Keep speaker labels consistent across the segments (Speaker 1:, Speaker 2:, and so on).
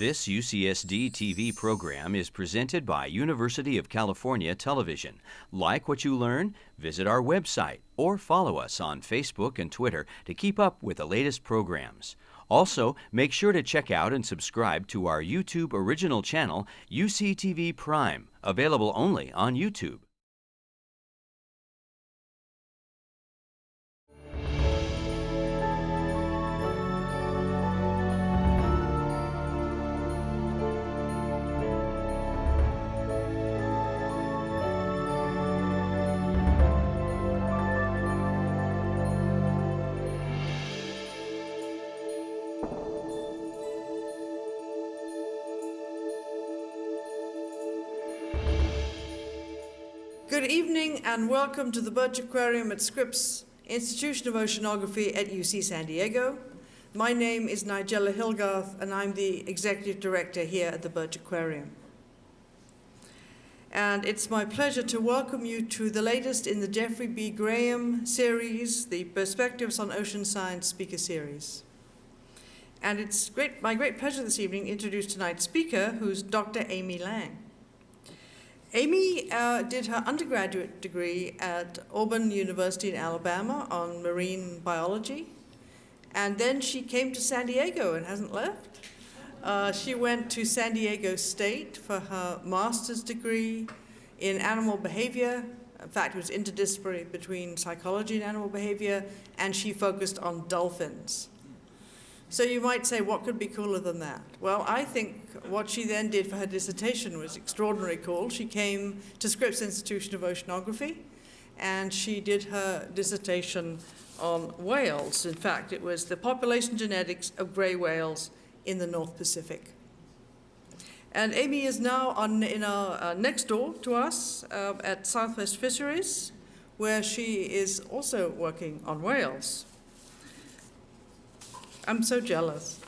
Speaker 1: This UCSD TV program is presented by University of California Television. Like what you learn? Visit our website or follow us on Facebook and Twitter to keep up with the latest programs. Also, make sure to check out and subscribe to our YouTube original channel, UCTV Prime, available only on YouTube.
Speaker 2: Good evening and welcome to the Birch Aquarium at Scripps Institution of Oceanography at UC San Diego. My name is Nigella Hilgarth and I'm the Executive Director here at the Birch Aquarium. And it's my pleasure to welcome you to the latest in the Jeffrey B. Graham series, the Perspectives on Ocean Science Speaker Series. And it's my great pleasure this evening to introduce tonight's speaker, who's Dr. Amy Lang. Amy did her undergraduate degree at Auburn University in Alabama on marine biology, and then she came to San Diego and hasn't left. She went to San Diego State for her master's degree in animal behavior. In fact, it was interdisciplinary between psychology and animal behavior, and she focused on dolphins. So you might say, what could be cooler than that? Well, I think what she then did for her dissertation was extraordinarily cool. She came to Scripps Institution of Oceanography, and she did her dissertation on whales. In fact, it was the population genetics of gray whales in the North Pacific. And Amy is now next door to us at Southwest Fisheries, where she is also working on whales. I'm so jealous.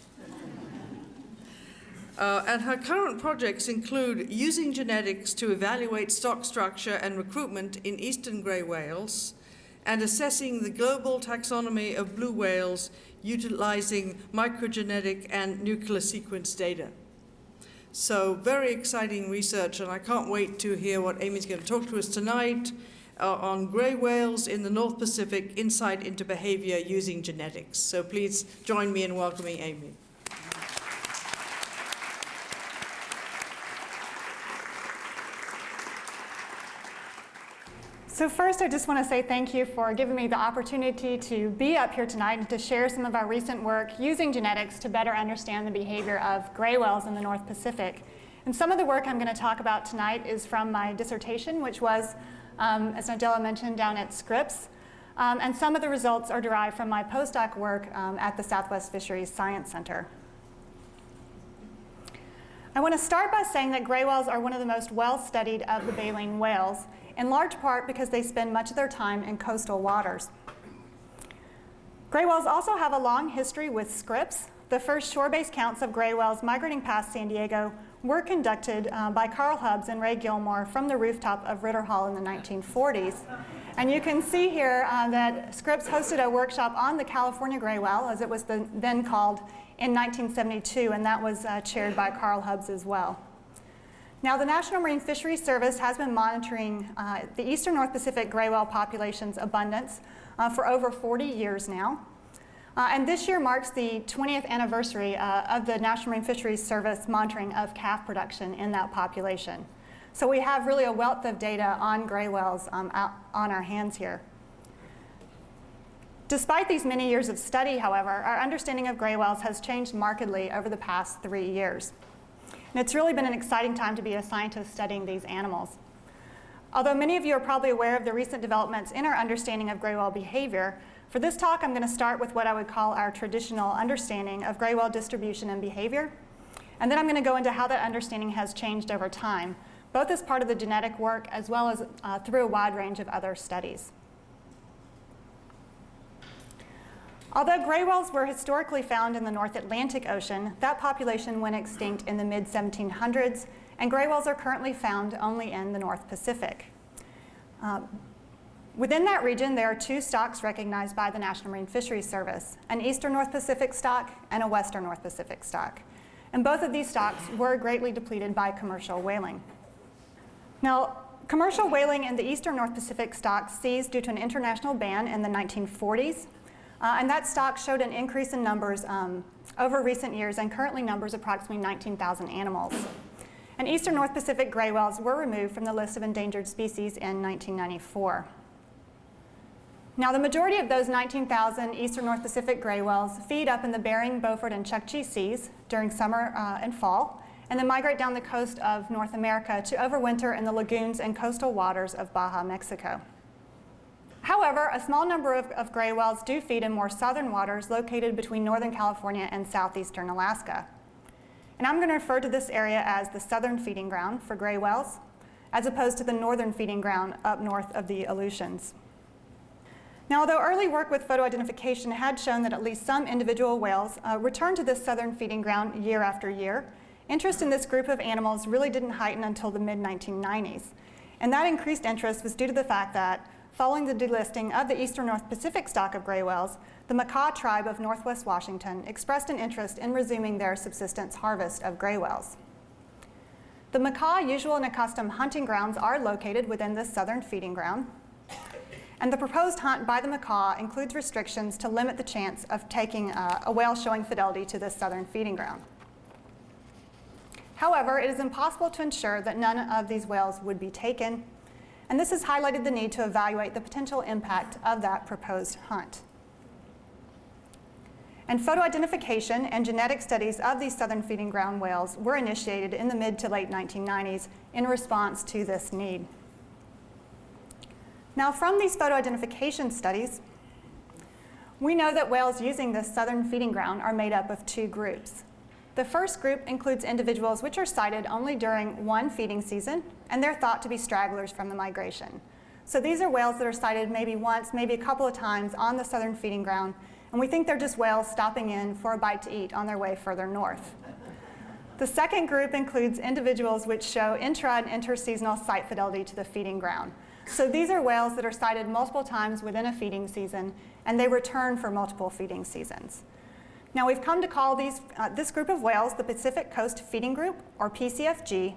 Speaker 2: And her current projects include using genetics to evaluate stock structure and recruitment in eastern gray whales, and assessing the global taxonomy of blue whales utilizing microgenetic and nuclear sequence data. So very exciting research, and I can't wait to hear what Amy's going to talk to us tonight on gray whales in the North Pacific, insight into behavior using genetics. So please join me in welcoming Amy.
Speaker 3: So first, I just want to say thank you for giving me the opportunity to be up here tonight and to share some of our recent work using genetics to better understand the behavior of gray whales in the North Pacific. And some of the work I'm going to talk about tonight is from my dissertation, which was, as Nigella mentioned, down at Scripps. And some of the results are derived from my postdoc work at the Southwest Fisheries Science Center. I want to start by saying that gray whales are one of the most well-studied of the baleen whales, in large part because they spend much of their time in coastal waters. Gray whales also have a long history with Scripps. The first shore-based counts of gray whales migrating past San Diego were conducted by Carl Hubbs and Ray Gilmore from the rooftop of Ritter Hall in the 1940s. And you can see here that Scripps hosted a workshop on the California gray whale, as it was then called, in 1972, and that was chaired by Carl Hubbs as well. Now, the National Marine Fisheries Service has been monitoring the eastern North Pacific gray whale population's abundance for over 40 years now. And this year marks the 20th anniversary of the National Marine Fisheries Service monitoring of calf production in that population. So we have really a wealth of data on gray whales on our hands here. Despite these many years of study, however, our understanding of gray whales has changed markedly over the past 3 years. And it's really been an exciting time to be a scientist studying these animals. Although many of you are probably aware of the recent developments in our understanding of gray whale behavior, for this talk I'm going to start with what I would call our traditional understanding of gray whale distribution and behavior. And then I'm going to go into how that understanding has changed over time, both as part of the genetic work as well as through a wide range of other studies. Although gray whales were historically found in the North Atlantic Ocean, that population went extinct in the mid-1700s, and gray whales are currently found only in the North Pacific. Within that region, there are two stocks recognized by the National Marine Fisheries Service, an eastern North Pacific stock and a western North Pacific stock. and both of these stocks were greatly depleted by commercial whaling. Now, commercial whaling in the eastern North Pacific stock ceased due to an international ban in the 1940s, and that stock showed an increase in numbers over recent years and currently numbers approximately 19,000 animals. And eastern North Pacific gray whales were removed from the list of endangered species in 1994. Now, the majority of those 19,000 eastern North Pacific gray whales feed up in the Bering, Beaufort, and Chukchi seas during summer and fall, and then migrate down the coast of North America to overwinter in the lagoons and coastal waters of Baja, Mexico. However, a small number of gray whales do feed in more southern waters located between northern California and southeastern Alaska. And I'm going to refer to this area as the southern feeding ground for gray whales, as opposed to the northern feeding ground up north of the Aleutians. Now, although early work with photo identification had shown that at least some individual whales returned to this southern feeding ground year after year, interest in this group of animals really didn't heighten until the mid-1990s. And that increased interest was due to the fact that, following the delisting of the eastern North Pacific stock of gray whales, the Makah tribe of northwest Washington expressed an interest in resuming their subsistence harvest of gray whales. The Makah usual and accustomed hunting grounds are located within this southern feeding ground, and the proposed hunt by the Makah includes restrictions to limit the chance of taking a whale showing fidelity to this southern feeding ground. However, it is impossible to ensure that none of these whales would be taken, and this has highlighted the need to evaluate the potential impact of that proposed hunt. And photo identification and genetic studies of these southern feeding ground whales were initiated in the mid to late 1990s in response to this need. Now, from these photo identification studies, we know that whales using this southern feeding ground are made up of two groups. The first group includes individuals which are sighted only during one feeding season, and they're thought to be stragglers from the migration. So these are whales that are sighted maybe once, maybe a couple of times on the southern feeding ground, and we think they're just whales stopping in for a bite to eat on their way further north. The second group includes individuals which show intra and interseasonal sight fidelity to the feeding ground. So these are whales that are sighted multiple times within a feeding season, and they return for multiple feeding seasons. Now, we've come to call this group of whales the Pacific Coast Feeding Group, or PCFG,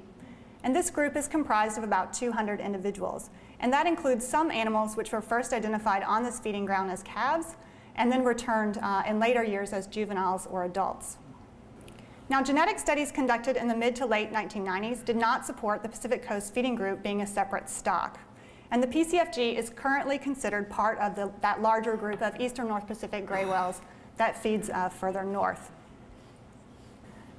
Speaker 3: and this group is comprised of about 200 individuals. And that includes some animals which were first identified on this feeding ground as calves, and then returned in later years as juveniles or adults. Now, genetic studies conducted in the mid to late 1990s did not support the Pacific Coast Feeding Group being a separate stock. And the PCFG is currently considered part of that larger group of eastern North Pacific gray whales that feeds further north.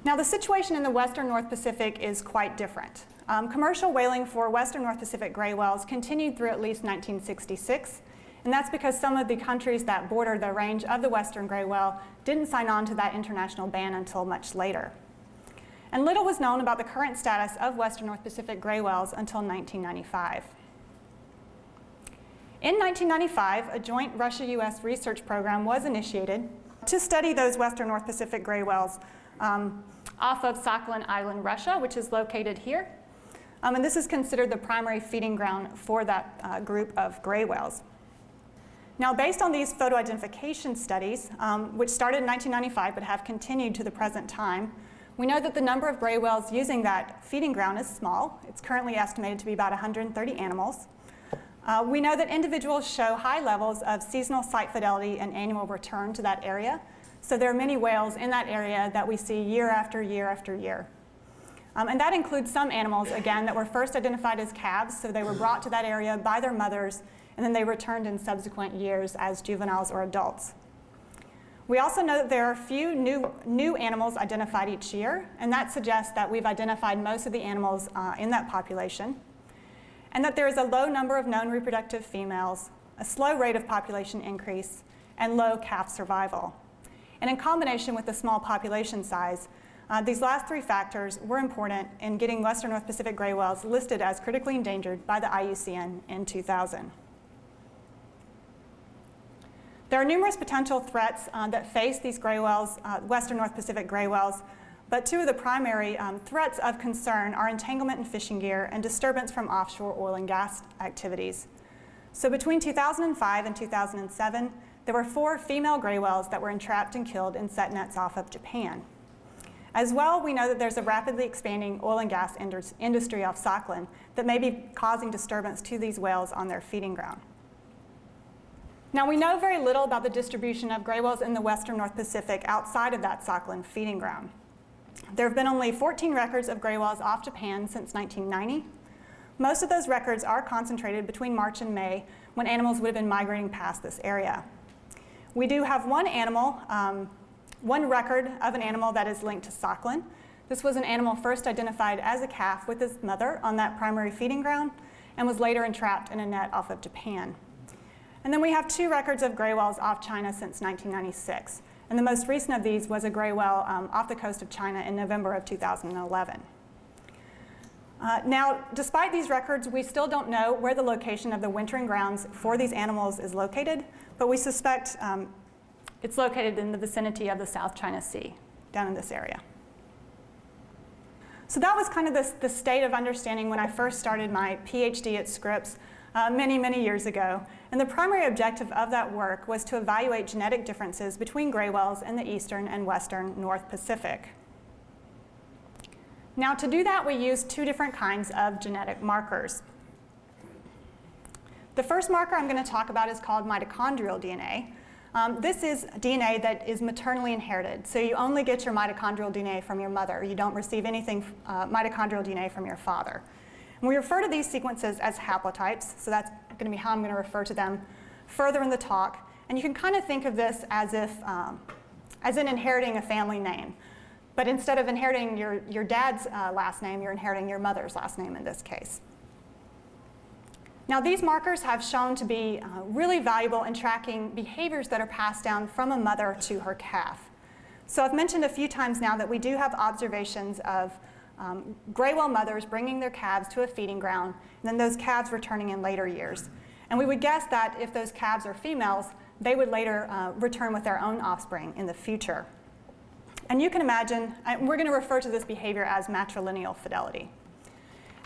Speaker 3: Now, the situation in the western North Pacific is quite different. Commercial whaling for western North Pacific gray whales continued through at least 1966, and that's because some of the countries that border the range of the western gray whale didn't sign on to that international ban until much later. And little was known about the current status of western North Pacific gray whales until 1995. In 1995, a joint Russia-US research program was initiated to study those western North Pacific gray whales off of Sakhalin Island, Russia, which is located here. And this is considered the primary feeding ground for that group of gray whales. Now, based on these photo identification studies, which started in 1995 but have continued to the present time, we know that the number of gray whales using that feeding ground is small. It's currently estimated to be about 130 animals. We know that individuals show high levels of seasonal sight fidelity and annual return to that area. So there are many whales in that area that we see year after year after year. And that includes some animals, again, that were first identified as calves, so they were brought to that area by their mothers, and then they returned in subsequent years as juveniles or adults. We also know that there are a few new animals identified each year, and that suggests that we've identified most of the animals in that population, and that there is a low number of known reproductive females, a slow rate of population increase, and low calf survival. And in combination with the small population size, these last three factors were important in getting western North Pacific gray whales listed as critically endangered by the IUCN in 2000. There are numerous potential threats that face these gray whales, western North Pacific gray whales, but two of the primary threats of concern are entanglement in fishing gear and disturbance from offshore oil and gas activities. So between 2005 and 2007, there were 4 female gray whales that were entrapped and killed in set nets off of Japan. As well, we know that there's a rapidly expanding oil and gas industry off Sakhalin that may be causing disturbance to these whales on their feeding ground. Now, we know very little about the distribution of gray whales in the western North Pacific outside of that Sakhalin feeding ground. There have been only 14 records of gray whales off Japan since 1990. Most of those records are concentrated between March and May, when animals would have been migrating past this area. We do have one record of an animal that is linked to Stockland. This was an animal first identified as a calf with its mother on that primary feeding ground and was later entrapped in a net off of Japan. And then we have 2 records of gray whales off China since 1996. And the most recent of these was a gray whale off the coast of China in November of 2011. Now, despite these records, we still don't know where the location of the wintering grounds for these animals is located, but we suspect it's located in the vicinity of the South China Sea, down in this area. So that was kind of the state of understanding when I first started my PhD at Scripps many, many years ago. And the primary objective of that work was to evaluate genetic differences between gray whales in the eastern and western North Pacific. Now, to do that, we used 2 different kinds of genetic markers. The first marker I'm going to talk about is called mitochondrial DNA. This is DNA that is maternally inherited, so you only get your mitochondrial DNA from your mother. You don't receive anything mitochondrial DNA from your father. And we refer to these sequences as haplotypes, so that's going to be how I'm going to refer to them further in the talk. And you can kind of think of this as in inheriting a family name. But instead of inheriting your dad's last name, you're inheriting your mother's last name in this case. Now, these markers have shown to be really valuable in tracking behaviors that are passed down from a mother to her calf. So I've mentioned a few times now that we do have observations of gray whale mothers bringing their calves to a feeding ground, and then those calves returning in later years. And we would guess that if those calves are females, they would later return with their own offspring in the future. And you can imagine, we're going to refer to this behavior as matrilineal fidelity.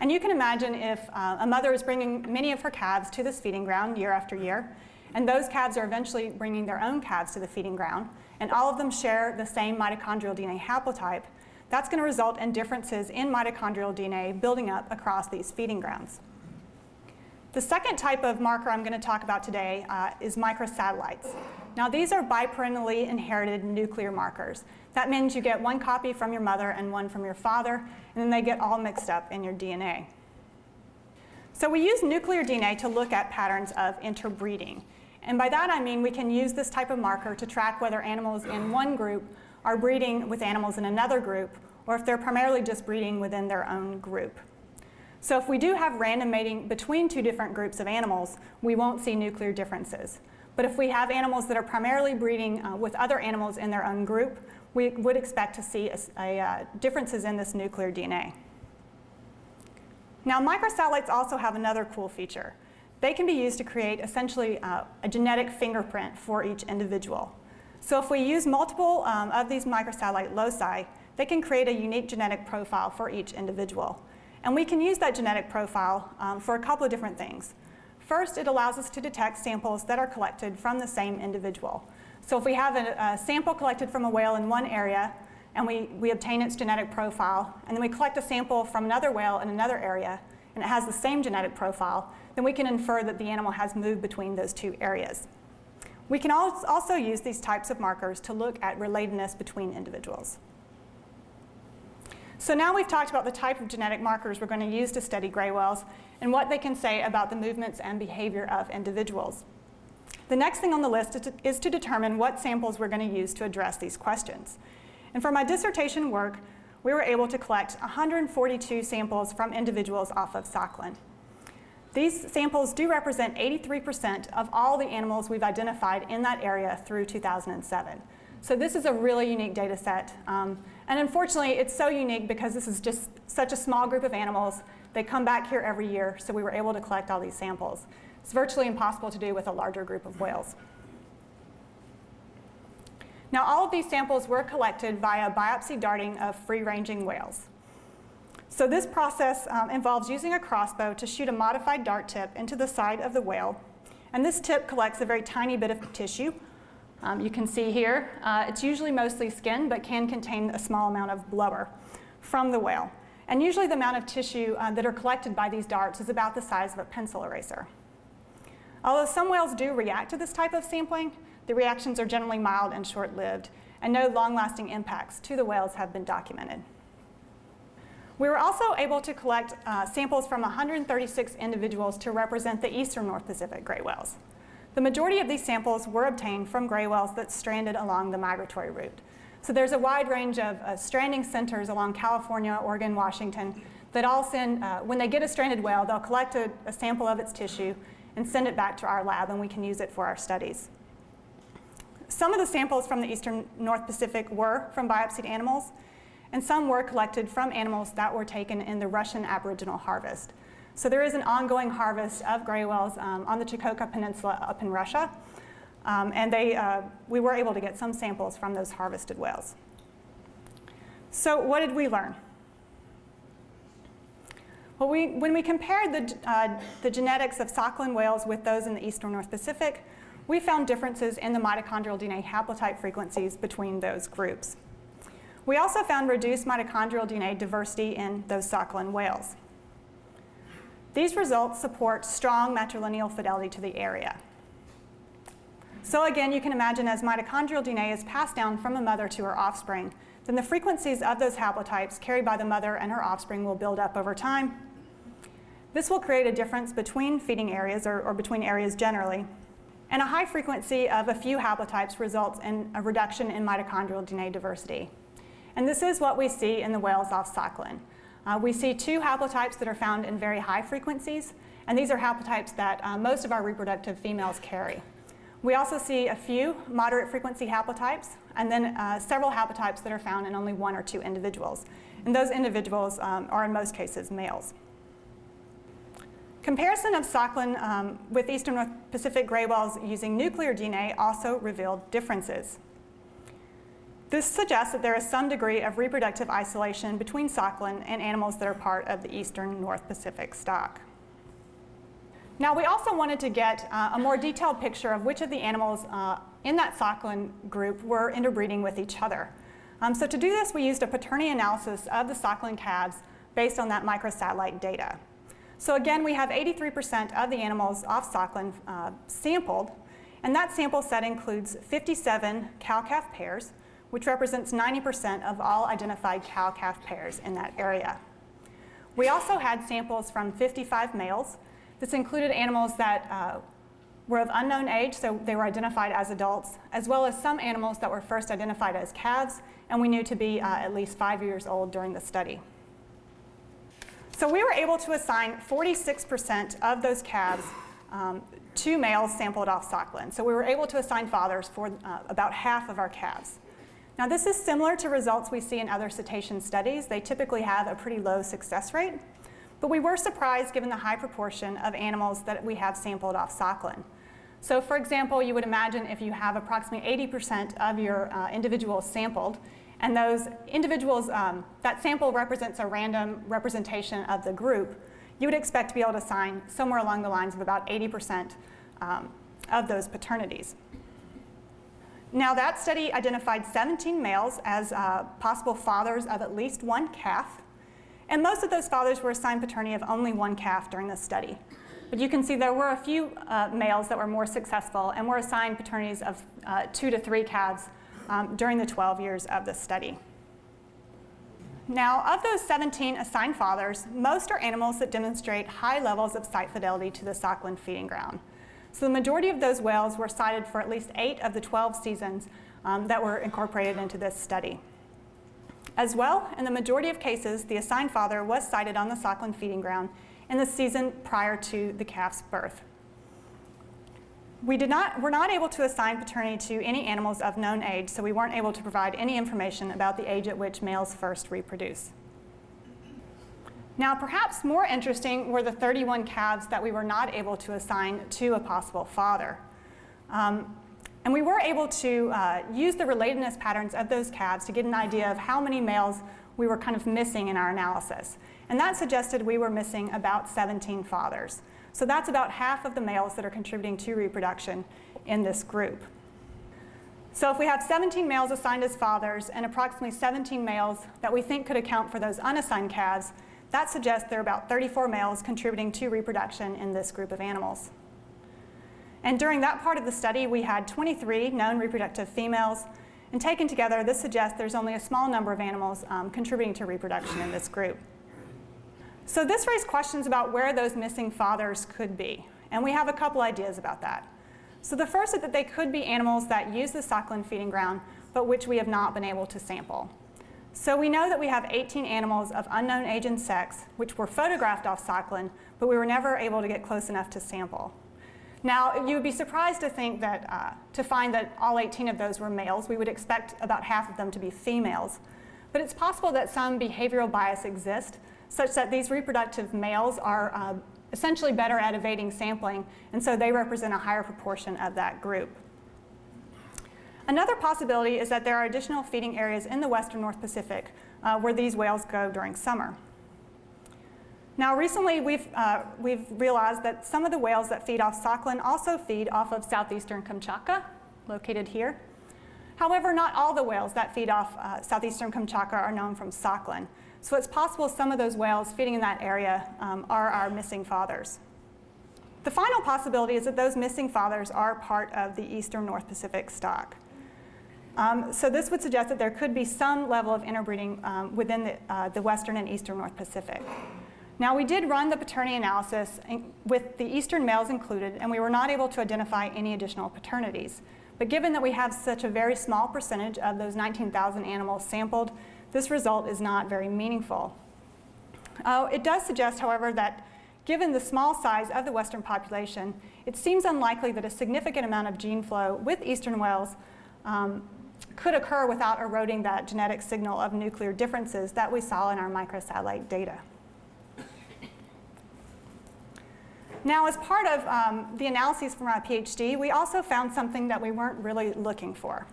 Speaker 3: And you can imagine if a mother is bringing many of her calves to this feeding ground year after year, and those calves are eventually bringing their own calves to the feeding ground, and all of them share the same mitochondrial DNA haplotype, that's going to result in differences in mitochondrial DNA building up across these feeding grounds. The second type of marker I'm going to talk about today is microsatellites. Now, these are biparentally inherited nuclear markers. That means you get one copy from your mother and one from your father, and then they get all mixed up in your DNA. So we use nuclear DNA to look at patterns of interbreeding. And by that I mean we can use this type of marker to track whether animals in one group are breeding with animals in another group, or if they're primarily just breeding within their own group. So if we do have random mating between 2 different groups of animals, we won't see nuclear differences. But if we have animals that are primarily breeding with other animals in their own group, we would expect to see differences in this nuclear DNA. Now, microsatellites also have another cool feature. They can be used to create essentially a genetic fingerprint for each individual. So if we use multiple of these microsatellite loci, they can create a unique genetic profile for each individual. And we can use that genetic profile for a couple of different things. First, it allows us to detect samples that are collected from the same individual. So if we have a sample collected from a whale in one area, and we obtain its genetic profile, and then we collect a sample from another whale in another area, and it has the same genetic profile, then we can infer that the animal has moved between those 2 areas. We can also use these types of markers to look at relatedness between individuals. So now we've talked about the type of genetic markers we're going to use to study gray whales and what they can say about the movements and behavior of individuals. The next thing on the list is to determine what samples we're going to use to address these questions. And for my dissertation work, we were able to collect 142 samples from individuals off of Stockland. These samples do represent 83% of all the animals we've identified in that area through 2007. So this is a really unique data set. And unfortunately, it's so unique because this is just such a small group of animals. They come back here every year, so we were able to collect all these samples. It's virtually impossible to do with a larger group of whales. Now, all of these samples were collected via biopsy darting of free-ranging whales. So this process involves using a crossbow to shoot a modified dart tip into the side of the whale. And this tip collects a very tiny bit of tissue, You can see here, it's usually mostly skin, but can contain a small amount of blubber from the whale. And usually the amount of tissue that are collected by these darts is about the size of a pencil eraser. Although some whales do react to this type of sampling, the reactions are generally mild and short-lived, and no long-lasting impacts to the whales have been documented. We were also able to collect samples from 136 individuals to represent the eastern North Pacific gray whales. The majority of these samples were obtained from gray whales that stranded along the migratory route. So there's a wide range of stranding centers along California, Oregon, Washington that all send, when they get a stranded whale, they'll collect a sample of its tissue and send it back to our lab, and we can use it for our studies. Some of the samples from the eastern North Pacific were from biopsied animals, and some were collected from animals that were taken in the Russian Aboriginal harvest. So there is an ongoing harvest of gray whales on the Chukotka Peninsula up in Russia, and we were able to get some samples from those harvested whales. So what did we learn? Well, when we compared the genetics of Sakhalin whales with those in the eastern North Pacific, we found differences in the mitochondrial DNA haplotype frequencies between those groups. We also found reduced mitochondrial DNA diversity in those Sakhalin whales. These results support strong matrilineal fidelity to the area. So again, you can imagine as mitochondrial DNA is passed down from a mother to her offspring, then the frequencies of those haplotypes carried by the mother and her offspring will build up over time. This will create a difference between feeding areas or between areas generally. And a high frequency of a few haplotypes results in a reduction in mitochondrial DNA diversity. And this is what we see in the whales off Sakhalin. We see two haplotypes that are found in very high frequencies, and these are haplotypes that most of our reproductive females carry. We also see a few moderate frequency haplotypes, and then several haplotypes that are found in only one or two individuals. And those individuals are in most cases males. Comparison of Sakhalin with eastern North Pacific gray whales using nuclear DNA also revealed differences. This suggests that there is some degree of reproductive isolation between Sakhalin and animals that are part of the eastern North Pacific stock. Now, we also wanted to get a more detailed picture of which of the animals in that Sakhalin group were interbreeding with each other. So to do this, we used a paternity analysis of the Sakhalin calves based on that microsatellite data. So again, we have 83% of the animals off Sakhalin sampled, and that sample set includes 57 cow-calf pairs, which represents 90% of all identified cow-calf pairs in that area. We also had samples from 55 males. This included animals that were of unknown age, so they were identified as adults, as well as some animals that were first identified as calves, and we knew to be at least 5 years old during the study. So we were able to assign 46% of those calves to males sampled off Sakhalin. So we were able to assign fathers for about half of our calves. Now, this is similar to results we see in other cetacean studies. They typically have a pretty low success rate, but we were surprised given the high proportion of animals that we have sampled off Sakhalin. So for example, you would imagine if you have approximately 80% of your individuals sampled, and those individuals, that sample represents a random representation of the group, you would expect to be able to assign somewhere along the lines of about 80% of those paternities. Now, that study identified 17 males as possible fathers of at least one calf, and most of those fathers were assigned paternity of only one calf during this study. But you can see there were a few males that were more successful and were assigned paternities of 2 to 3 calves during the 12 years of the study. Now, of those 17 assigned fathers, most are animals that demonstrate high levels of site fidelity to the Sakhalin feeding ground. So the majority of those whales were sighted for at least 8 of the 12 seasons that were incorporated into this study. As well, in the majority of cases, the assigned father was sighted on the Sakhalin feeding ground in the season prior to the calf's birth. We were not able to assign paternity to any animals of known age, so we weren't able to provide any information about the age at which males first reproduce. Now, perhaps more interesting were the 31 calves that we were not able to assign to a possible father. And we were able to use the relatedness patterns of those calves to get an idea of how many males we were kind of missing in our analysis. And that suggested we were missing about 17 fathers. So that's about half of the males that are contributing to reproduction in this group. So if we have 17 males assigned as fathers and approximately 17 males that we think could account for those unassigned calves, that suggests there are about 34 males contributing to reproduction in this group of animals. And during that part of the study, we had 23 known reproductive females, and taken together, this suggests there's only a small number of animals contributing to reproduction in this group. So this raised questions about where those missing fathers could be, and we have a couple ideas about that. So the first is that they could be animals that use the Sakhalin feeding ground, but which we have not been able to sample. So we know that we have 18 animals of unknown age and sex, which were photographed off Sakhalin, but we were never able to get close enough to sample. Now, you would be surprised to think that, to find that all 18 of those were males. We would expect about half of them to be females. But it's possible that some behavioral bias exists, such that these reproductive males are essentially better at evading sampling, and so they represent a higher proportion of that group. Another possibility is that there are additional feeding areas in the western North Pacific where these whales go during summer. Now, recently we've realized that some of the whales that feed off Sakhalin also feed off of southeastern Kamchatka, located here. However, not all the whales that feed off southeastern Kamchatka are known from Sakhalin. So it's possible some of those whales feeding in that area are our missing fathers. The final possibility is that those missing fathers are part of the eastern North Pacific stock. So this would suggest that there could be some level of interbreeding within the western and eastern North Pacific. Now, we did run the paternity analysis with the eastern males included, and we were not able to identify any additional paternities. But given that we have such a very small percentage of those 19,000 animals sampled, this result is not very meaningful. It does suggest, however, that given the small size of the western population, it seems unlikely that a significant amount of gene flow with eastern whales could occur without eroding that genetic signal of nuclear differences that we saw in our microsatellite data. Now, as part of the analyses from our PhD, we also found something that we weren't really looking for.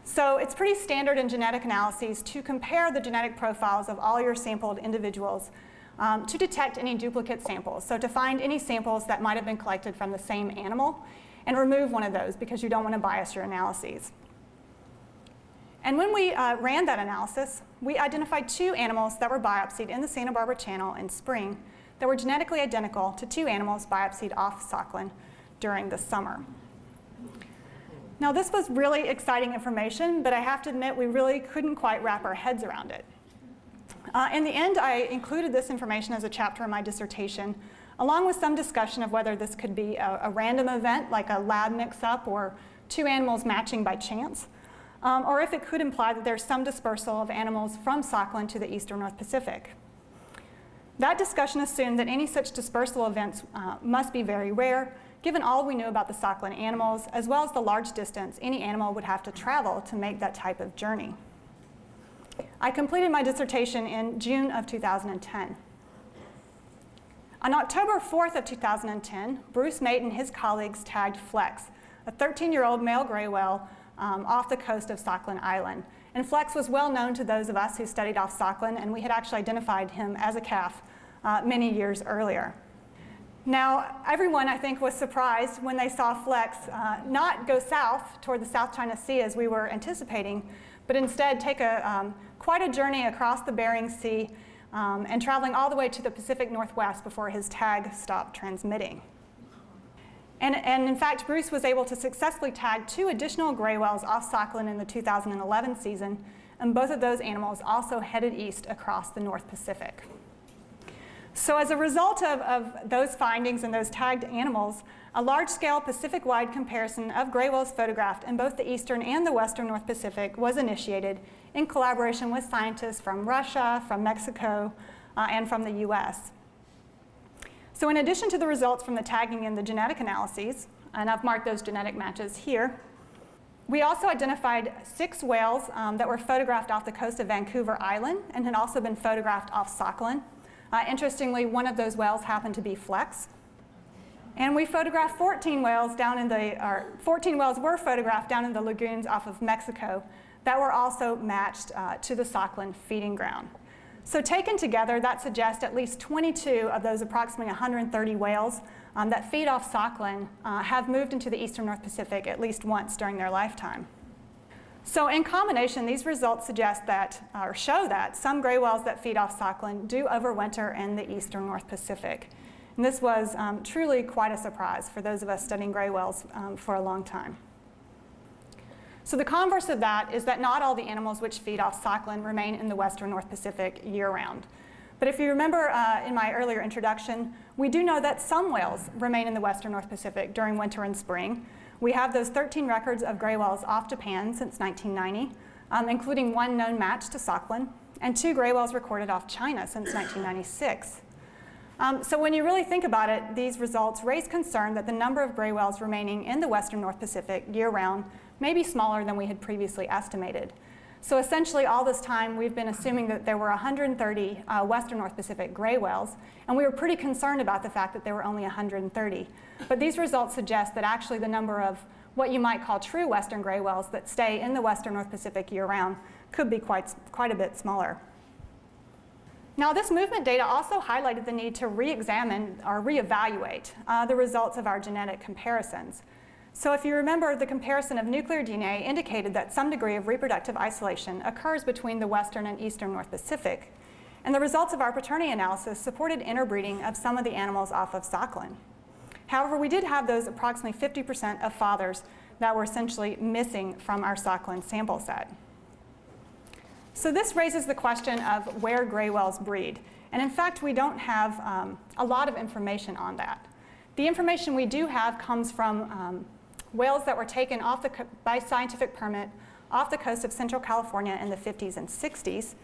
Speaker 3: So it's pretty standard in genetic analyses to compare the genetic profiles of all your sampled individuals to detect any duplicate samples. So to find any samples that might have been collected from the same animal and remove one of those because you don't want to bias your analyses. And when we ran that analysis, we identified 2 animals that were biopsied in the Santa Barbara Channel in spring that were genetically identical to 2 animals biopsied off Sakhalin during the summer. Now, this was really exciting information, but I have to admit we really couldn't quite wrap our heads around it. In the end, I included this information as a chapter in my dissertation, along with some discussion of whether this could be a random event, like a lab mix-up or 2 animals matching by chance, or if it could imply that there's some dispersal of animals from Sakhalin to the eastern North Pacific. That discussion assumed that any such dispersal events must be very rare, given all we knew about the Sakhalin animals, as well as the large distance any animal would have to travel to make that type of journey. I completed my dissertation in June of 2010. On October 4th of 2010, Bruce Mate and his colleagues tagged Flex, a 13-year-old male gray whale off the coast of Stockland Island. And Flex was well known to those of us who studied off Stockland, and we had actually identified him as a calf many years earlier. Now, everyone, I think, was surprised when they saw Flex not go south toward the South China Sea as we were anticipating, but instead take quite a journey across the Bering Sea and traveling all the way to the Pacific Northwest before his tag stopped transmitting. And in fact, Bruce was able to successfully tag 2 additional gray whales off Sakhalin in the 2011 season, and both of those animals also headed east across the North Pacific. So as a result of those findings and those tagged animals, a large-scale Pacific-wide comparison of gray whales photographed in both the eastern and the western North Pacific was initiated in collaboration with scientists from Russia, from Mexico, and from the US. So in addition to the results from the tagging and the genetic analyses, and I've marked those genetic matches here, we also identified 6 whales that were photographed off the coast of Vancouver Island and had also been photographed off Sakhalin. Interestingly, one of those whales happened to be Flex. And we photographed 14 whales were photographed down in the lagoons off of Mexico that were also matched to the Sakhalin feeding ground. So taken together, that suggests at least 22 of those approximately 130 whales that feed off Sakhalin have moved into the eastern North Pacific at least once during their lifetime. So in combination, these results suggest that, or show that, some gray whales that feed off Sakhalin do overwinter in the eastern North Pacific. And this was truly quite a surprise for those of us studying gray whales for a long time. So the converse of that is that not all the animals which feed off Sakhalin remain in the western North Pacific year-round. But if you remember in my earlier introduction, we do know that some whales remain in the western North Pacific during winter and spring. We have those 13 records of gray whales off Japan since 1990, including one known match to Stockland, and 2 gray whales recorded off China since 1996. So when you really think about it, these results raise concern that the number of gray whales remaining in the western North Pacific year-round may be smaller than we had previously estimated. So essentially all this time we've been assuming that there were 130 western North Pacific gray whales, and we were pretty concerned about the fact that there were only 130. But these results suggest that actually the number of what you might call true western gray whales that stay in the western North Pacific year-round could be quite a bit smaller. Now this movement data also highlighted the need to re-examine or re-evaluate the results of our genetic comparisons. So if you remember, the comparison of nuclear DNA indicated that some degree of reproductive isolation occurs between the western and eastern North Pacific. And the results of our paternity analysis supported interbreeding of some of the animals off of Sakhalin. However, we did have those approximately 50% of fathers that were essentially missing from our Sakhalin sample set. So this raises the question of where gray whales breed. And in fact, we don't have a lot of information on that. The information we do have comes from whales that were taken by scientific permit off the coast of Central California in the 50s and 60s.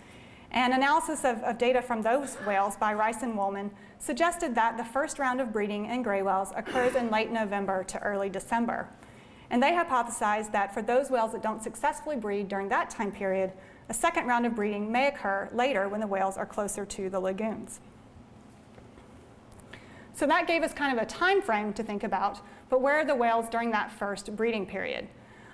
Speaker 3: And analysis of data from those whales by Rice and Woolman suggested that the first round of breeding in gray whales occurs in late November to early December. And they hypothesized that for those whales that don't successfully breed during that time period, a second round of breeding may occur later when the whales are closer to the lagoons. So that gave us kind of a time frame to think about, but where are the whales during that first breeding period?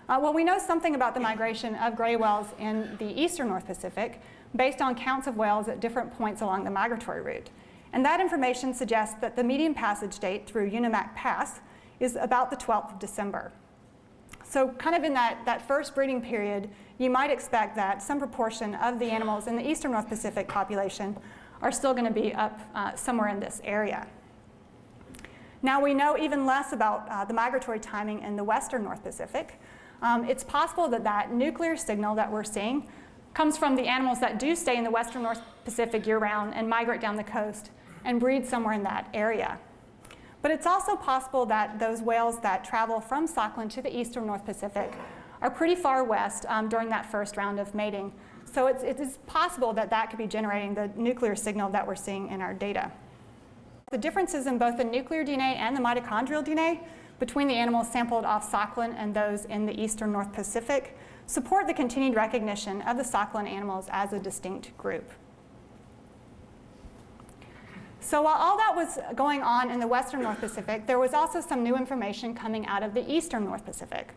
Speaker 3: Well, we know something about the migration of gray whales in the eastern North Pacific based on counts of whales at different points along the migratory route. And that information suggests that the median passage date through Unimak Pass is about the 12th of December. So kind of in that first breeding period, you might expect that some proportion of the animals in the eastern North Pacific population are still going to be up somewhere in this area. Now we know even less about the migratory timing in the western North Pacific. It's possible that that nuclear signal that we're seeing comes from the animals that do stay in the western North Pacific year-round and migrate down the coast and breed somewhere in that area. But it's also possible that those whales that travel from Stockland to the eastern North Pacific are pretty far west during that first round of mating. So it is possible that that could be generating the nuclear signal that we're seeing in our data. The differences in both the nuclear DNA and the mitochondrial DNA between the animals sampled off Sakhalin and those in the eastern North Pacific support the continued recognition of the Sakhalin animals as a distinct group. So while all that was going on in the western North Pacific, there was also some new information coming out of the eastern North Pacific.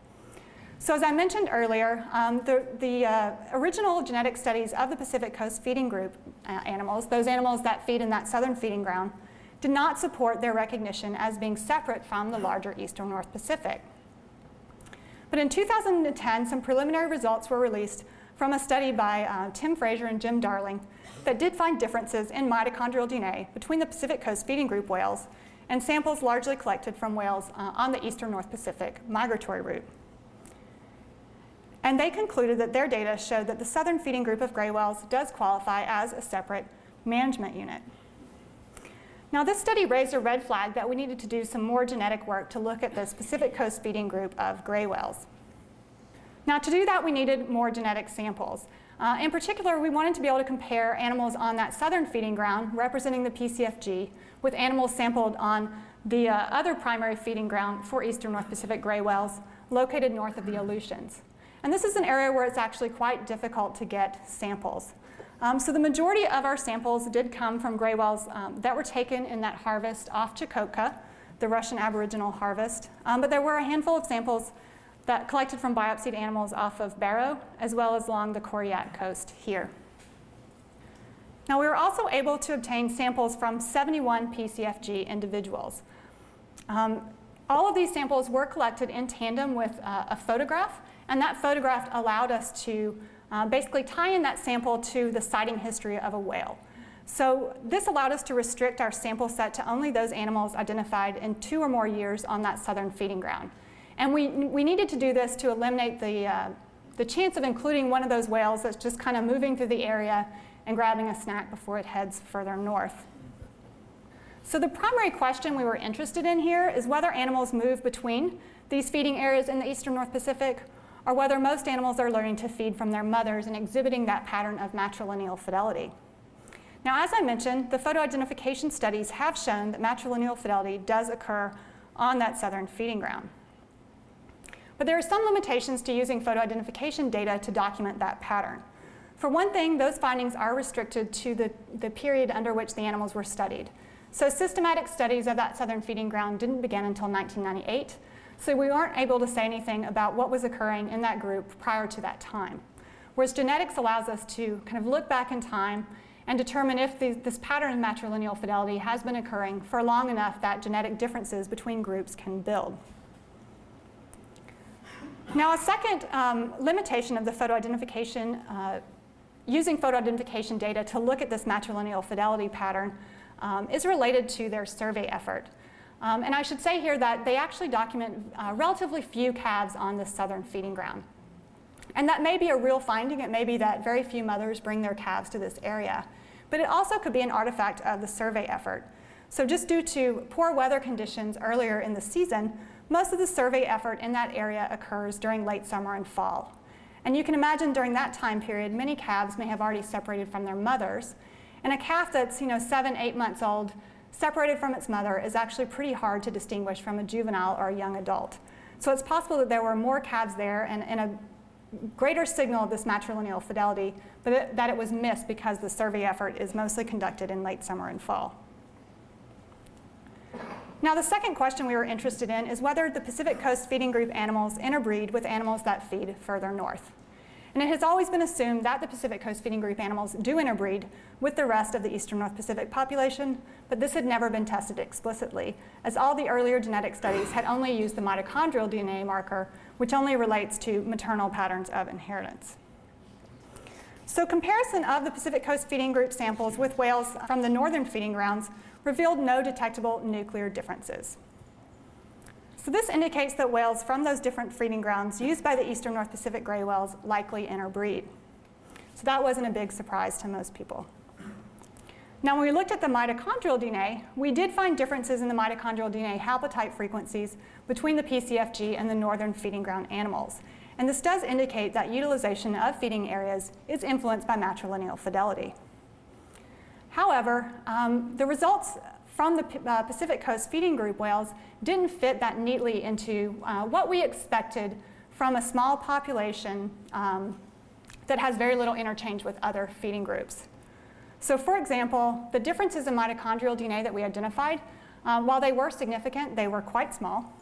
Speaker 3: So as I mentioned earlier, the original genetic studies of the Pacific Coast feeding group animals, those animals that feed in that southern feeding ground, did not support their recognition as being separate from the larger eastern North Pacific. But in 2010, some preliminary results were released from a study by Tim Fraser and Jim Darling that did find differences in mitochondrial DNA between the Pacific Coast feeding group whales and samples largely collected from whales on the eastern North Pacific migratory route. And they concluded that their data showed that the southern feeding group of gray whales does qualify as a separate management unit. Now this study raised a red flag that we needed to do some more genetic work to look at this Pacific Coast feeding group of gray whales. Now to do that we needed more genetic samples. In particular, we wanted to be able to compare animals on that southern feeding ground representing the PCFG with animals sampled on the other primary feeding ground for eastern North Pacific gray whales located north of the Aleutians. And this is an area where it's actually quite difficult to get samples. So the majority of our samples did come from gray whales that were taken in that harvest off Chukotka, the Russian Aboriginal harvest. But there were a handful of samples that collected from biopsied animals off of Barrow, as well as along the Koryak coast here. Now, we were also able to obtain samples from 71 PCFG individuals. All of these samples were collected in tandem with a photograph, and that photograph allowed us to basically tie in that sample to the sighting history of a whale. So this allowed us to restrict our sample set to only those animals identified in 2 or more years on that southern feeding ground. And we needed to do this to eliminate the chance of including one of those whales that's just kind of moving through the area and grabbing a snack before it heads further north. So the primary question we were interested in here is whether animals move between these feeding areas in the eastern North Pacific, or whether most animals are learning to feed from their mothers and exhibiting that pattern of matrilineal fidelity. Now, as I mentioned, the photoidentification studies have shown that matrilineal fidelity does occur on that southern feeding ground. But there are some limitations to using photoidentification data to document that pattern. For one thing, those findings are restricted to the period under which the animals were studied. So systematic studies of that southern feeding ground didn't begin until 1998, so we aren't able to say anything about what was occurring in that group prior to that time. Whereas genetics allows us to kind of look back in time and determine if this pattern of matrilineal fidelity has been occurring for long enough that genetic differences between groups can build. Now, a second limitation of the photoidentification, using photoidentification data to look at this matrilineal fidelity pattern is related to their survey effort. And I should say here that they actually document relatively few calves on this southern feeding ground. And that may be a real finding. It may be that very few mothers bring their calves to this area. But it also could be an artifact of the survey effort. So just due to poor weather conditions earlier in the season, most of the survey effort in that area occurs during late summer and fall. And you can imagine during that time period, many calves may have already separated from their mothers. And a calf that's 7, 8 months old, separated from its mother, is actually pretty hard to distinguish from a juvenile or a young adult. So it's possible that there were more calves there and a greater signal of this matrilineal fidelity, but that it was missed because the survey effort is mostly conducted in late summer and fall. Now, the second question we were interested in is whether the Pacific Coast feeding group animals interbreed with animals that feed further north. And it has always been assumed that the Pacific Coast feeding group animals do interbreed with the rest of the eastern North Pacific population, but this had never been tested explicitly, as all the earlier genetic studies had only used the mitochondrial DNA marker, which only relates to maternal patterns of inheritance. So comparison of the Pacific Coast feeding group samples with whales from the northern feeding grounds revealed no detectable nuclear differences. So this indicates that whales from those different feeding grounds used by the eastern North Pacific gray whales likely interbreed. So that wasn't a big surprise to most people. Now, when we looked at the mitochondrial DNA, we did find differences in the mitochondrial DNA haplotype frequencies between the PCFG and the northern feeding ground animals. And this does indicate that utilization of feeding areas is influenced by matrilineal fidelity. However, the results from the Pacific Coast feeding group whales didn't fit that neatly into what we expected from a small population that has very little interchange with other feeding groups. So for example, the differences in mitochondrial DNA that we identified, while they were significant, they were quite small.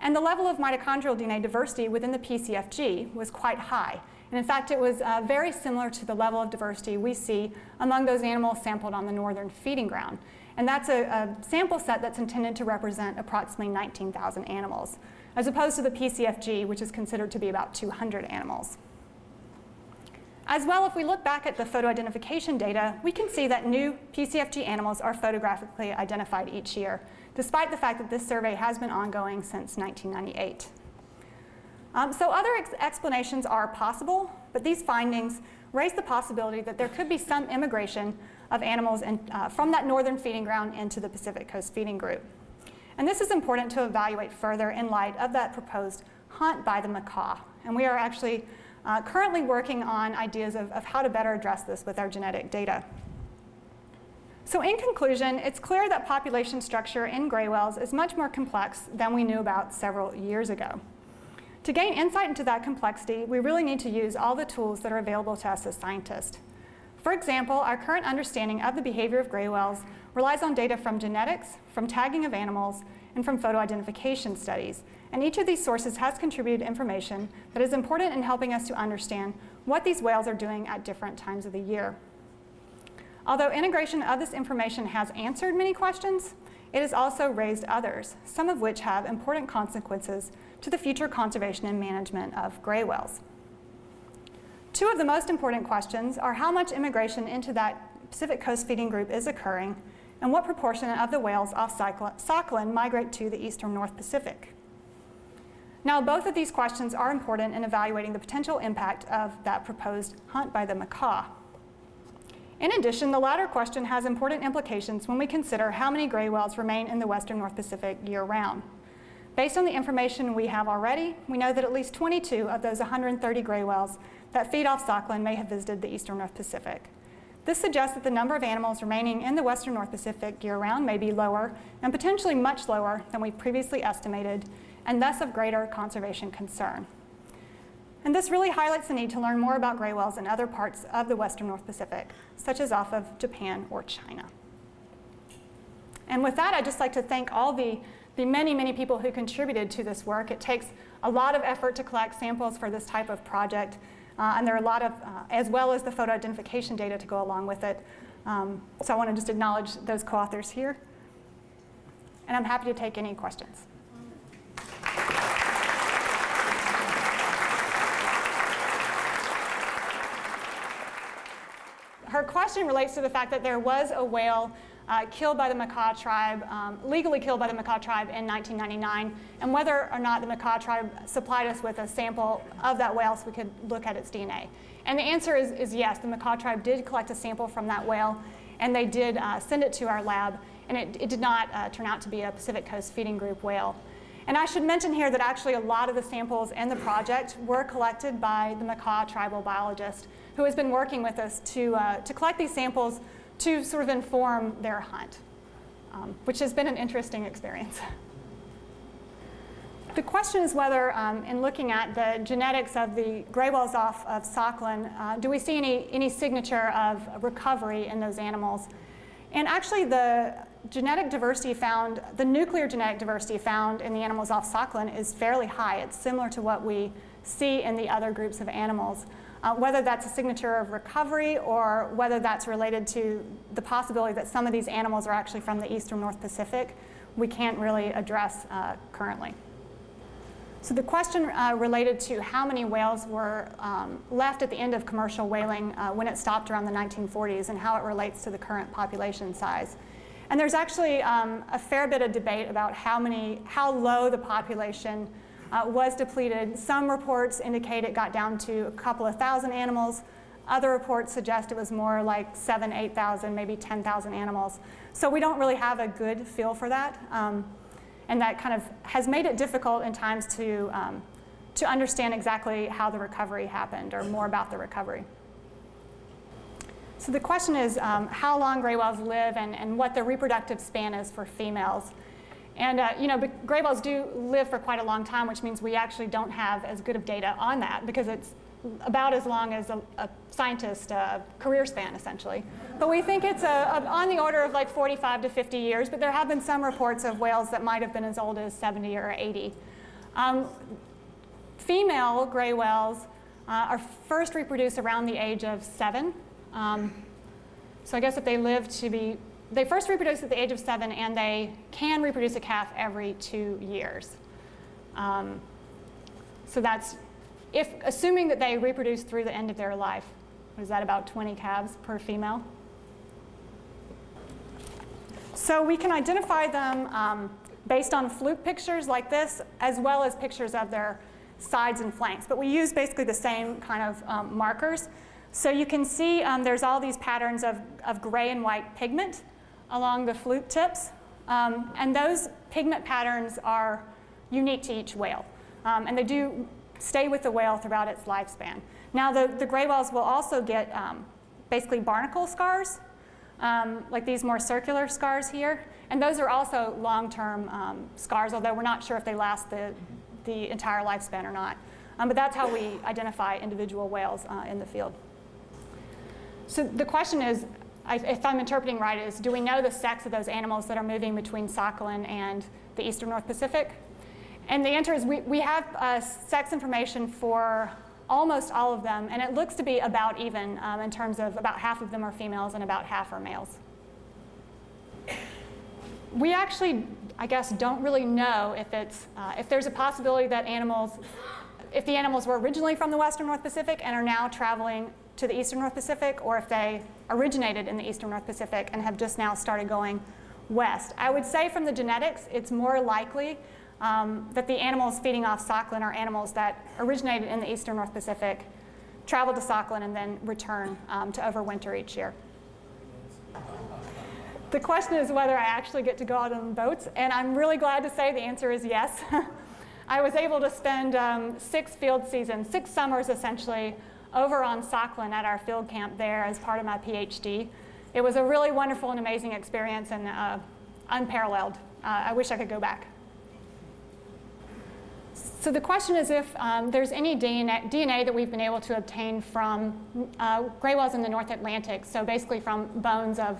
Speaker 3: And the level of mitochondrial DNA diversity within the PCFG was quite high. And in fact, it was very similar to the level of diversity we see among those animals sampled on the northern feeding ground. And that's a sample set that's intended to represent approximately 19,000 animals, as opposed to the PCFG, which is considered to be about 200 animals. As well, if we look back at the photoidentification data, we can see that new PCFG animals are photographically identified each year, despite the fact that this survey has been ongoing since 1998. So other explanations are possible, but these findings raise the possibility that there could be some immigration of animals from that northern feeding ground into the Pacific Coast feeding group. And this is important to evaluate further in light of that proposed hunt by the macaw. And we are actually currently working on ideas of how to better address this with our genetic data. So in conclusion, it's clear that population structure in gray whales is much more complex than we knew about several years ago. To gain insight into that complexity, we really need to use all the tools that are available to us as scientists. For example, our current understanding of the behavior of gray whales relies on data from genetics, from tagging of animals, and from photoidentification studies. And each of these sources has contributed information that is important in helping us to understand what these whales are doing at different times of the year. Although integration of this information has answered many questions, it has also raised others, some of which have important consequences to the future conservation and management of gray whales. Two of the most important questions are how much immigration into that Pacific Coast feeding group is occurring, and what proportion of the whales off Sakhalin migrate to the eastern North Pacific. Now, both of these questions are important in evaluating the potential impact of that proposed hunt by the macaw. In addition, the latter question has important implications when we consider how many gray whales remain in the western North Pacific year-round. Based on the information we have already, we know that at least 22 of those 130 gray whales that feed off Sakhalin may have visited the eastern North Pacific. This suggests that the number of animals remaining in the western North Pacific year-round may be lower, and potentially much lower than we previously estimated, and thus of greater conservation concern. And this really highlights the need to learn more about gray whales in other parts of the western North Pacific, such as off of Japan or China. And with that, I'd just like to thank all the many, many people who contributed to this work. It takes a lot of effort to collect samples for this type of project. And there are a lot of, as well as the photo identification data to go along with it. So I want to just acknowledge those co-authors here. And I'm happy to take any questions. Her question relates to the fact that there was a whale killed by the macaw tribe, legally killed by the macaw tribe in 1999, and whether or not the macaw tribe supplied us with a sample of that whale so we could look at its DNA. And the answer is yes. The macaw tribe did collect a sample from that whale, and they did send it to our lab, and it did not turn out to be a Pacific Coast feeding group whale. And I should mention here that actually a lot of the samples in the project were collected by the macaw tribal biologist, who has been working with us to collect these samples to sort of inform their hunt, which has been an interesting experience. The question is whether, in looking at the genetics of the gray whales off of Sakhalin, do we see any signature of recovery in those animals? And actually, the genetic diversity found, the nuclear genetic diversity found in the animals off Sakhalin is fairly high. It's similar to what we see in the other groups of animals. Whether that's a signature of recovery or whether that's related to the possibility that some of these animals are actually from the eastern North Pacific, we can't really address currently. So the question related to how many whales were left at the end of commercial whaling when it stopped around the 1940s and how it relates to the current population size. And there's actually a fair bit of debate about how low the population was depleted. Some reports indicate it got down to a couple of thousand animals. Other reports suggest it was more like 7,000, 8,000, maybe 10,000 animals. So we don't really have a good feel for that. And that kind of has made it difficult in times to understand exactly how the recovery happened or more about the recovery. So the question is how long gray whales live and what the reproductive span is for females. And but gray whales do live for quite a long time, which means we actually don't have as good of data on that because it's about as long as a scientist's career span, essentially. But we think it's on the order of like 45 to 50 years, but there have been some reports of whales that might have been as old as 70 or 80. Female gray whales are first reproduced around the age of 7. So I guess if they live to be, they first reproduce at the age of 7, and they can reproduce a calf every 2 years. So that's, assuming that they reproduce through the end of their life. What is that, about 20 calves per female? So we can identify them based on fluke pictures like this, as well as pictures of their sides and flanks. But we use basically the same kind of markers. So you can see there's all these patterns of gray and white pigment along the fluke tips. And those pigment patterns are unique to each whale. And they do stay with the whale throughout its lifespan. Now the gray whales will also get basically barnacle scars, like these more circular scars here. And those are also long-term scars, although we're not sure if they last the entire lifespan or not. But that's how we identify individual whales in the field. So the question is, if I'm interpreting right, is do we know the sex of those animals that are moving between Sakhalin and the eastern North Pacific? And the answer is we have sex information for almost all of them, and it looks to be about even in terms of about half of them are females and about half are males. We actually, I guess, don't really know if there's a possibility that if the animals were originally from the western North Pacific and are now traveling to the eastern North Pacific, or if they originated in the eastern North Pacific and have just now started going west. I would say from the genetics, it's more likely that the animals feeding off Sakhalin are animals that originated in the eastern North Pacific, travel to Stockland, and then return to overwinter each year. The question is whether I actually get to go out on boats, and I'm really glad to say the answer is yes. I was able to spend 6 field seasons, 6 summers essentially, over on Stockland at our field camp there as part of my PhD. It was a really wonderful and amazing experience and unparalleled. I wish I could go back. So the question is if there's any DNA that we've been able to obtain from gray whales in the North Atlantic, so basically from bones of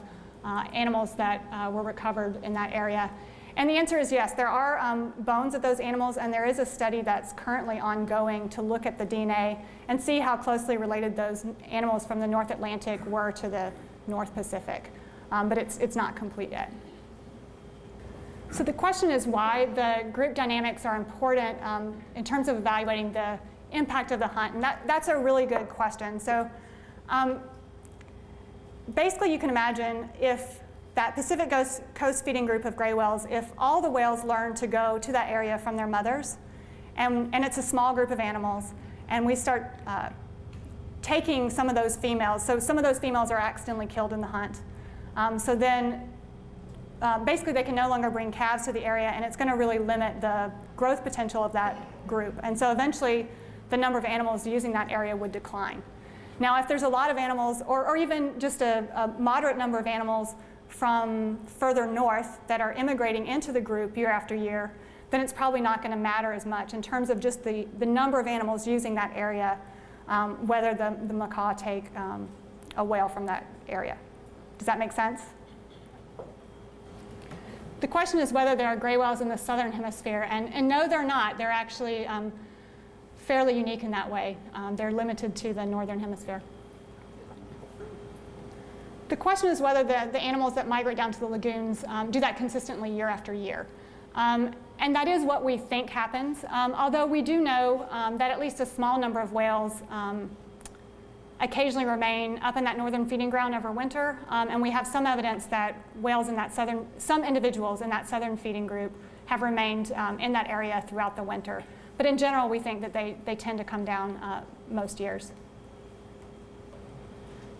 Speaker 3: animals that were recovered in that area. And the answer is yes, there are bones of those animals, and there is a study that's currently ongoing to look at the DNA and see how closely related those animals from the North Atlantic were to the North Pacific. But it's not complete yet. So the question is why the group dynamics are important in terms of evaluating the impact of the hunt, and that's a really good question. So basically you can imagine if that Pacific coast feeding group of gray whales, if all the whales learn to go to that area from their mothers, and it's a small group of animals, and we start taking some of those females, so some of those females are accidentally killed in the hunt. So then basically they can no longer bring calves to the area, and it's going to really limit the growth potential of that group. And so eventually the number of animals using that area would decline. Now if there's a lot of animals, or even just a moderate number of animals from further north that are immigrating into the group year after year, then it's probably not going to matter as much in terms of just the number of animals using that area, whether the macaw take a whale from that area. Does that make sense? The question is whether there are gray whales in the southern hemisphere, and no, they're not. They're actually fairly unique in that way. They're limited to the northern hemisphere. The question is whether the animals that migrate down to the lagoons do that consistently year after year. And that is what we think happens, although we do know that at least a small number of whales occasionally remain up in that northern feeding ground over winter, and we have some evidence that whales in that some individuals in that southern feeding group have remained in that area throughout the winter. But in general, we think that they tend to come down most years.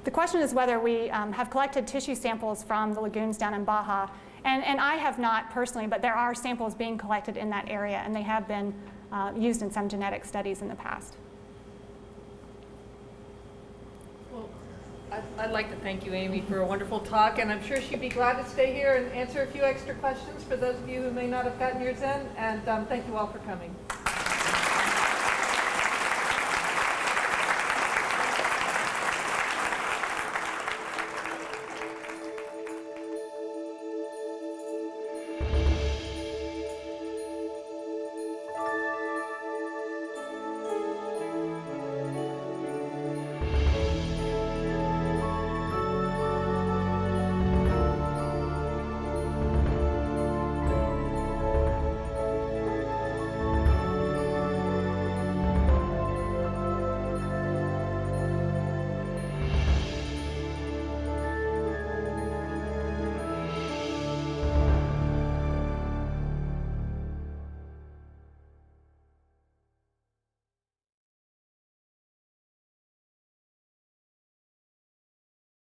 Speaker 3: The question is whether we have collected tissue samples from the lagoons down in Baja. And I have not personally, but there are samples being collected in that area, and they have been used in some genetic studies in the past.
Speaker 4: Well, I'd like to thank you, Amy, for a wonderful talk, and I'm sure she'd be glad to stay here and answer a few extra questions for those of you who may not have gotten yours in, and thank you all for coming.